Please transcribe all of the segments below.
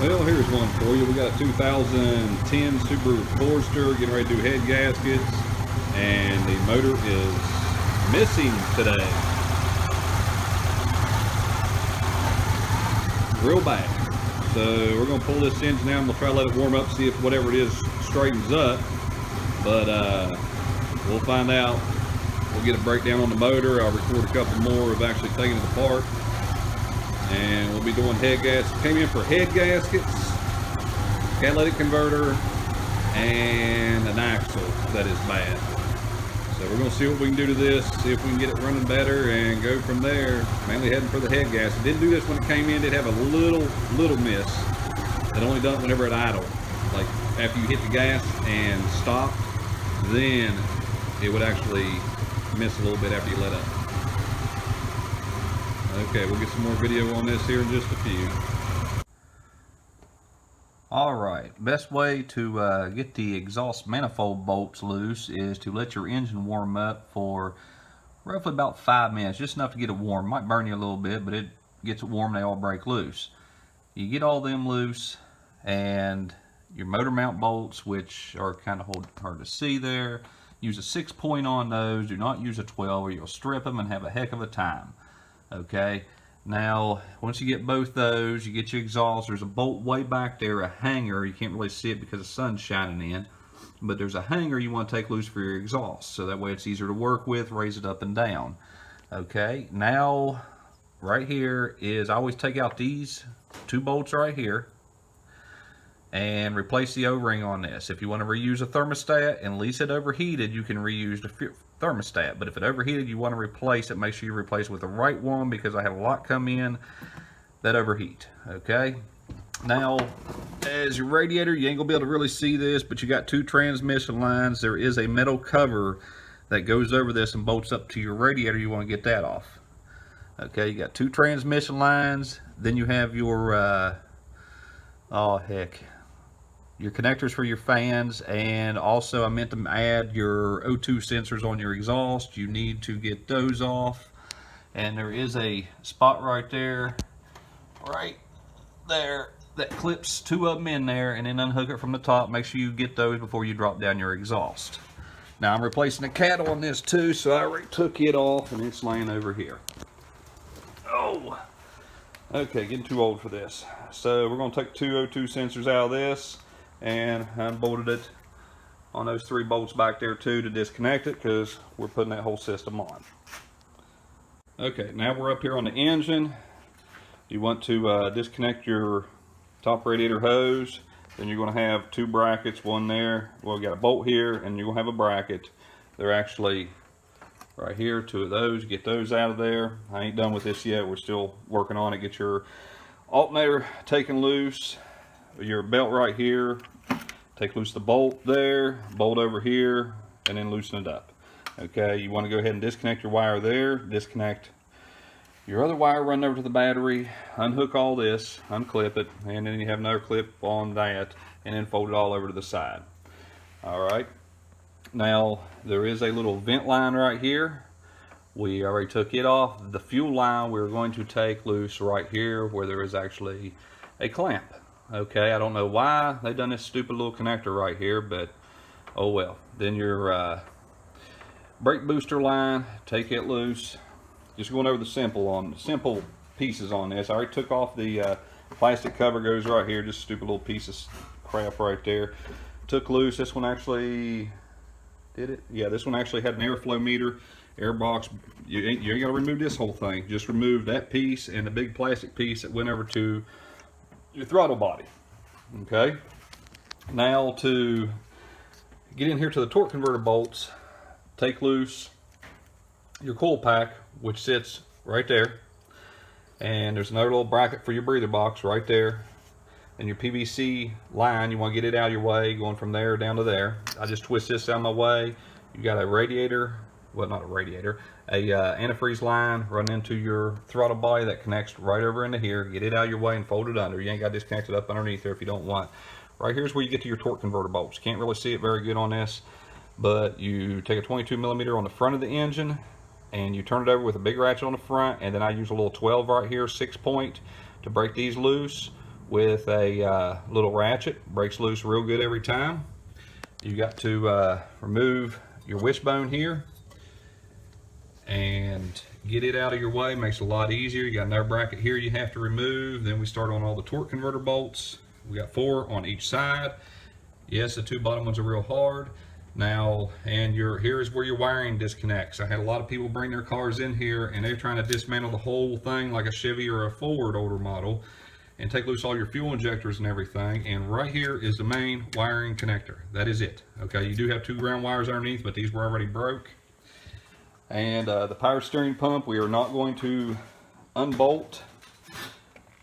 Well, here's one for you. We got a 2010 Subaru Forester getting ready to do head gaskets, and the motor is missing today. Real bad. So we're going to pull this engine out and we'll try to let it warm up, see if whatever it is straightens up. But we'll find out. We'll get a breakdown on the motor. I'll record a couple more of actually taking it apart. And we'll be doing head gaskets. Came in for head gaskets, catalytic converter, and an axle that is bad. So we're going to see what we can do to this, see if we can get it running better, and go from there. Mainly heading for the head gasket. Didn't do this when it came in. Did have a little miss. It only done it whenever it idled. Like after you hit the gas and stopped, then it would actually miss a little bit after you let up. Okay, we'll get some more video on this here in just a few. Alright, best way to get the exhaust manifold bolts loose is to let your engine warm up for roughly about 5 minutes, just enough to get it warm. Might burn you a little bit, but it gets it warm, they all break loose. You get all them loose, and your motor mount bolts, which are kind of hard to see there, use a 6-point on those. Do not use a 12 or you'll strip them and have a heck of a time. Okay, now once you get both those, you get your exhaust. There's a bolt way back there, a hanger. You can't really see it because the sun's shining in, but there's a hanger you want to take loose for your exhaust, so that way it's easier to work with, raise it up and down. Okay, now right here is, I always take out these 2 bolts right here and replace the O-ring on this. If you want to reuse a thermostat and lease it overheated, you can reuse the thermostat, but if it overheated, you want to replace it, make sure you replace it with the right one, because I had a lot come in that overheat. Okay, now as your radiator, you ain't gonna be able to really see this, but you got 2 transmission lines. There is a metal cover that goes over this and bolts up to your radiator. You want to get that off. Okay, you got 2 transmission lines, then you have your your connectors for your fans, and also I meant to add your O2 sensors on your exhaust. You need to get those off, and there is a spot right there that clips 2 of them in there, and then unhook it from the top. Make sure you get those before you drop down your exhaust. Now I'm replacing the cat on this too, so I already took it off and it's laying over here. Oh, okay, getting too old for this. So we're going to take 2 O2 sensors out of this, and I unbolted it on those 3 bolts back there too to disconnect it, because we're putting that whole system on. Okay, now we're up here on the engine. You want to disconnect your top radiator hose. Then you're going to have 2 brackets, one there. Well, we got a bolt here, and you're going to have a bracket. They're actually right here, 2 of those. Get those out of there. I ain't done with this yet. We're still working on it. Get your alternator taken loose. Your belt right here. Take loose the bolt there, bolt over here, and then loosen it up. Okay, you want to go ahead and disconnect your wire there, disconnect your other wire, run over to the battery, unhook all this, unclip it, and then you have another clip on that, and then fold it all over to the side. Alright, now there is a little vent line right here. We already took it off. The fuel line we're going to take loose right here, where there is actually a clamp. Okay, I don't know why they done this stupid little connector right here, but oh well. Then your brake booster line, take it loose. Just going over the simple pieces on this. I already took off the plastic cover, goes right here, just a stupid little piece of crap right there. Took loose. This one actually did it. Yeah, this one actually had an airflow meter, air box. You ain't got to remove this whole thing. Just remove that piece and the big plastic piece that went over to your throttle body. Okay, now to get in here to the torque converter bolts, take loose your coil pack, which sits right there, and there's another little bracket for your breather box right there, and your PVC line, you want to get it out of your way, going from there down to there. I just twist this out of my way. You got a radiator, well, not a radiator, a antifreeze line running into your throttle body that connects right over into here. Get it out of your way and fold it under. You ain't got to disconnect it up underneath there if you don't want. Right here's where you get to your torque converter bolts. Can't really see it very good on this, but you take a 22mm on the front of the engine and you turn it over with a big ratchet on the front, and then I use a little 12 right here, 6-point, to break these loose. with a little ratchet. Breaks loose real good every time. You got to remove your wishbone here and get it out of your way. Makes it a lot easier. You got another bracket here you have to remove. Then we start on all the torque converter bolts. We got 4 on each side. Yes, the 2 bottom ones are real hard. Now, and here is where your wiring disconnects. I had a lot of people bring their cars in here and they're trying to dismantle the whole thing like a Chevy or a Ford older model and take loose all your fuel injectors and everything. And right here is the main wiring connector. That is it. Okay, you do have 2 ground wires underneath, but these were already broke. And the power steering pump, we are not going to unbolt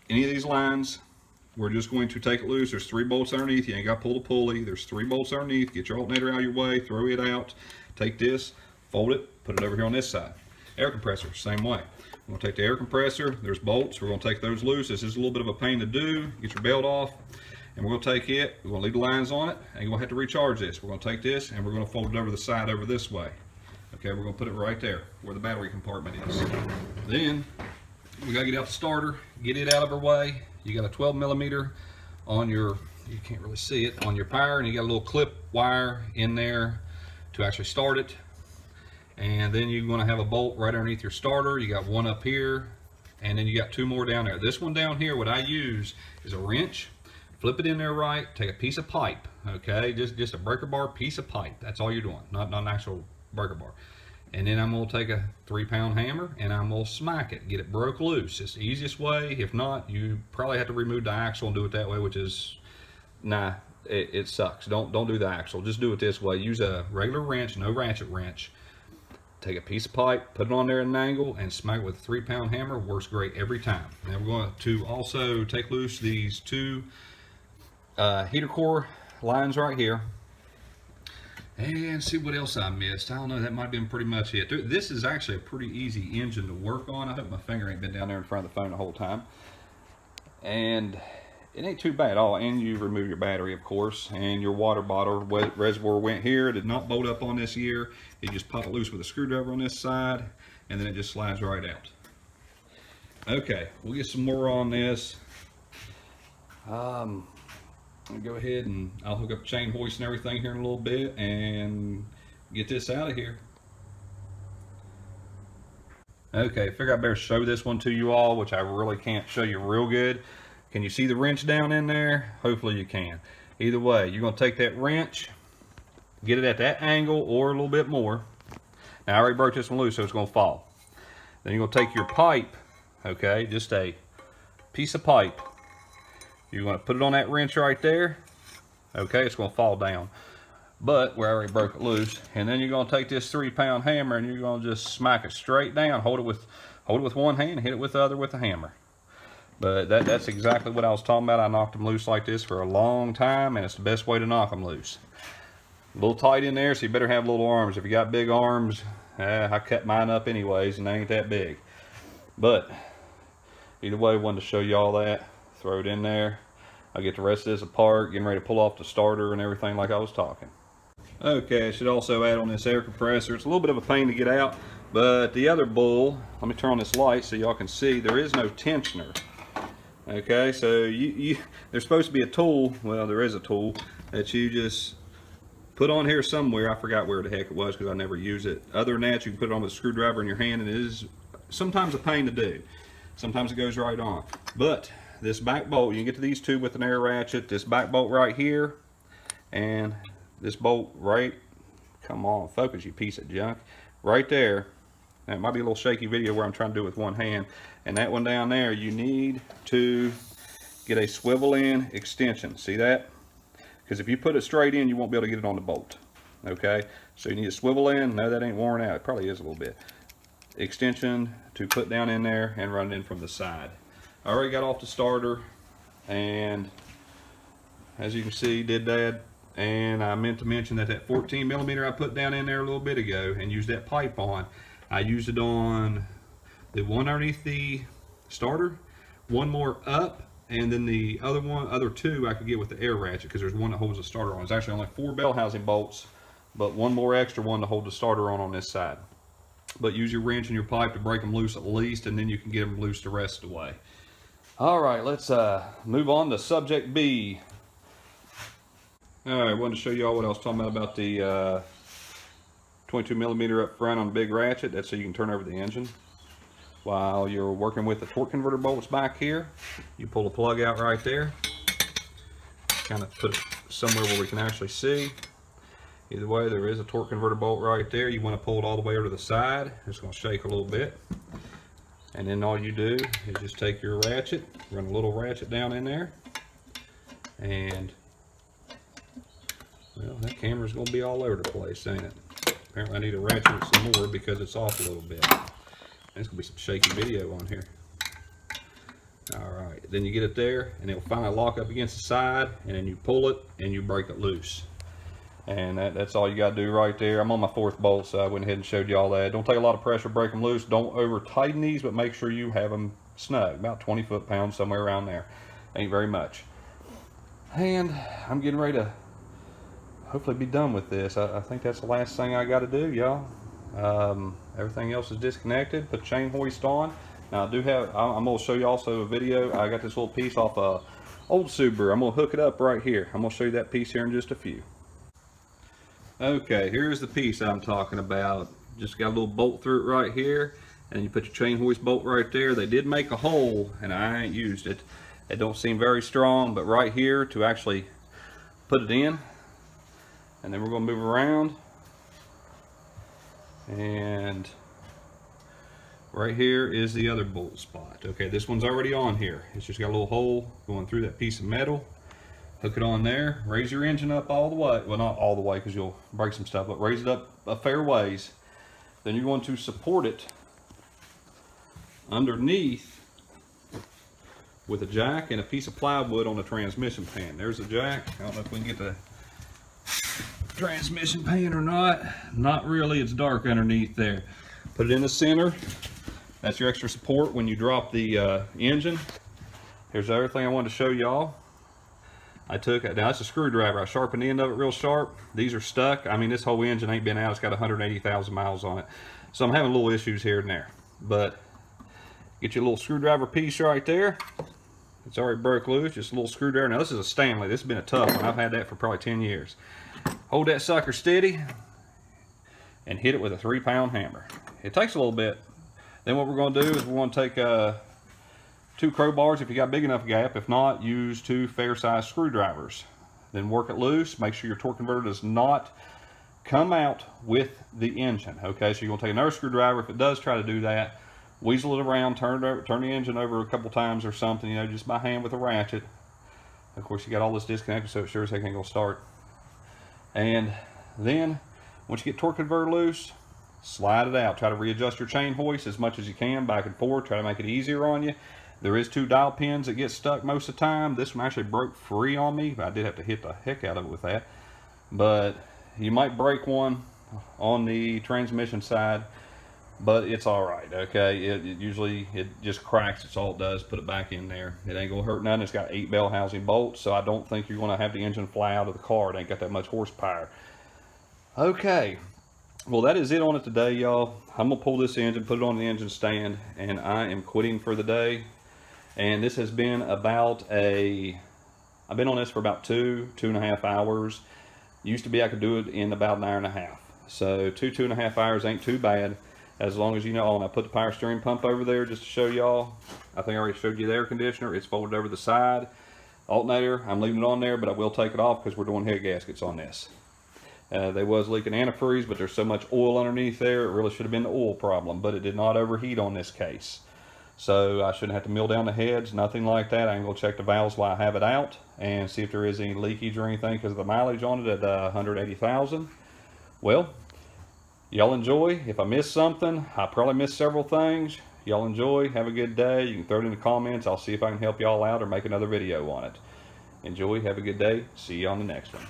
any of these lines. We're just going to take it loose. There's 3 bolts underneath. You ain't got to pull the pulley. There's 3 bolts underneath. Get your alternator out of your way. Throw it out. Take this, fold it, put it over here on this side. Air compressor, same way. We're going to take the air compressor. There's bolts. We're going to take those loose. This is a little bit of a pain to do. Get your belt off. And we're going to take it. We're going to leave the lines on it. And you're going to have to recharge this. We're going to take this and we're going to fold it over the side over this way. Okay, we're going to put it right there where the battery compartment is. Then we got to get out the starter, get it out of our way. You got a 12 millimeter on your, you can't really see it, on your power, and you got a little clip wire in there to actually start it. And then you're going to have a bolt right underneath your starter. You got 1 up here, and then you got 2 more down there. This one down here, what I use is a wrench. Flip it in there right, take a piece of pipe, okay? Just a breaker bar piece of pipe. That's all you're doing, not an actual breaker bar. And then I'm going to take a 3-pound hammer and I'm going to smack it, get it broke loose. It's the easiest way. If not, you probably have to remove the axle and do it that way, which is, nah, it sucks. Don't do the axle. Just do it this way. Use a regular wrench, no ratchet wrench. Take a piece of pipe, put it on there at an angle, and smack it with a 3-pound hammer. Works great every time. Now we're going to also take loose these 2 heater core lines right here. And see what else I missed. I don't know, that might have been pretty much it. This is actually a pretty easy engine to work on. I hope my finger ain't been down there in front of the phone the whole time. And it ain't too bad at all. And you remove your battery, of course, and your water bottle reservoir went here. It did not bolt up on this here. You just pop it loose with a screwdriver on this side, and then it just slides right out. Okay, we'll get some more on this. I'll go ahead and I'll hook up chain hoist and everything here in a little bit and get this out of here. Okay, figure I better show this one to you all, which I really can't show you real good. Can you see the wrench down in there? Hopefully you can. Either way, you're going to take that wrench, get it at that angle or a little bit more. Now I already broke this one loose, so it's going to fall. Then you're going to take your pipe, okay, just a piece of pipe. You're going to put it on that wrench right there. Okay, it's going to fall down. But we already broke it loose. And then you're going to take this 3-pound hammer and you're going to just smack it straight down. Hold it with one hand, hit it with the other with the hammer. But that's exactly what I was talking about. I knocked them loose like this for a long time, and it's the best way to knock them loose. A little tight in there, so you better have little arms. If you got big arms, I cut mine up anyways, and they ain't that big. But either way, I wanted to show you all that. Throw it in there. I'll get the rest of this apart, getting ready to pull off the starter and everything like I was talking. Okay, I should also add on this air compressor. It's a little bit of a pain to get out, but the other bull, let me turn on this light so y'all can see, there is no tensioner. Okay, so there's supposed to be a tool, well there is a tool, that you just put on here somewhere. I forgot where the heck it was because I never use it. Other than that, you can put it on with a screwdriver in your hand, and it is sometimes a pain to do. Sometimes it goes right on. But this back bolt, you can get to these 2 with an air ratchet. This back bolt right here, and this bolt right, come on, focus you piece of junk, right there. Now, it might be a little shaky video where I'm trying to do it with one hand. And that one down there, you need to get a swivel in extension. See that? Because if you put it straight in, you won't be able to get it on the bolt. Okay, so you need a swivel in. No, that ain't worn out. It probably is a little bit. Extension to put down in there and run it in from the side. I already got off the starter, and as you can see, did that. And I meant to mention that that 14 millimeter I put down in there a little bit ago and used that pipe on, I used it on the one underneath the starter, one more up, and then the other 2 I could get with the air ratchet, because there's one that holds the starter on. It's actually only 4 bell housing bolts, but one more extra one to hold the starter on this side. But use your wrench and your pipe to break them loose at least, and then you can get them loose the rest of the way. All right, let's move on to subject B. All right, I wanted to show y'all what I was talking about the 22 millimeter up front on the big ratchet. That's so you can turn over the engine. While you're working with the torque converter bolts back here, you pull the plug out right there. Kind of put it somewhere where we can actually see. Either way, there is a torque converter bolt right there. You want to pull it all the way over to the side. It's going to shake a little bit. And then all you do is just take your ratchet, run a little ratchet down in there, and well, that camera's going to be all over the place, ain't it? Apparently I need to ratchet it some more because it's off a little bit. There's going to be some shaky video on here. Alright, then you get it there and it'll finally lock up against the side, and then you pull it and you break it loose. And that's all you got to do right there. I'm on my 4th bolt, so I went ahead and showed you all that. Don't take a lot of pressure, break them loose. Don't over tighten these, but make sure you have them snug. About 20 foot-pounds, somewhere around there. Ain't very much. And I'm getting ready to hopefully be done with this. I think that's the last thing I got to do, y'all. Everything else is disconnected. Put chain hoist on. Now I do have, I'm going to show you also a video. I got this little piece off a old Subaru. I'm going to hook it up right here. I'm going to show you that piece here in just a few. Okay, here's the piece I'm talking about. Just got a little bolt through it right here, and you put your chain hoist bolt right there. They did make a hole, and I ain't used it. It don't seem very strong, but right here to actually put it in, and then we're going to move around, and right here is the other bolt spot. Okay, this one's already on here. It's just got a little hole going through that piece of metal. Hook it on there, raise your engine up all the way. Well, not all the way because you'll break some stuff, but raise it up a fair ways. Then you're going to support it underneath with a jack and a piece of plywood on the transmission pan. There's the jack. I don't know if we can get the transmission pan or not. Not really, it's dark underneath there. Put it in the center. That's your extra support when you drop the engine. Here's the other thing I wanted to show y'all. I took it, now that's a screwdriver. I sharpened the end of it real sharp. These are stuck. I mean, this whole engine ain't been out. It's got 180,000 miles on it. So I'm having little issues here and there. But get your little screwdriver piece right there. It's already broke loose, just a little screwdriver. Now this is a Stanley. This has been a tough one. I've had that for probably 10 years. Hold that sucker steady and hit it with a 3-pound hammer. It takes a little bit. Then what we're going to do is we're going to take 2 crowbars if you got big enough gap. If not, use 2 fair-sized screwdrivers. Then work it loose. Make sure your torque converter does not come out with the engine. Okay, so you're going to take another screwdriver. If it does try to do that, weasel it around, turn the engine over a couple times or something, you know, just by hand with a ratchet. Of course, you got all this disconnected, so it sure as heck ain't going to start. And then, once you get torque converter loose, slide it out. Try to readjust your chain hoist as much as you can, back and forth. Try to make it easier on you. There is 2 dowel pins that get stuck most of the time. This one actually broke free on me. I did have to hit the heck out of it with that. But you might break one on the transmission side, but it's all right, okay? It usually just cracks. It's all it does. Put it back in there. It ain't gonna hurt nothing. It's got 8 bell housing bolts, so I don't think you're gonna have the engine fly out of the car. It ain't got that much horsepower. Okay. Well, that is it on it today, y'all. I'm gonna pull this engine, put it on the engine stand, and I am quitting for the day. And this has been about I've been on this for about 2.5 hours. Used to be I could do it in about 1.5 hours. So 2.5 hours ain't too bad, as long as you know. And I put the power steering pump over there just to show y'all. I think I already showed you the air conditioner. It's folded over the side. Alternator, I'm leaving it on there, but I will take it off because we're doing head gaskets on this. They was leaking antifreeze, but there's so much oil underneath there, it really should have been the oil problem, but it did not overheat on this case. So I shouldn't have to mill down the heads, nothing like that. I can go check the valves while I have it out and see if there is any leakage or anything because of the mileage on it at 180,000. Well, y'all enjoy. If I missed something, I probably missed several things. Y'all enjoy, have a good day. You can throw it in the comments. I'll see if I can help y'all out or make another video on it. Enjoy, have a good day. See you on the next one.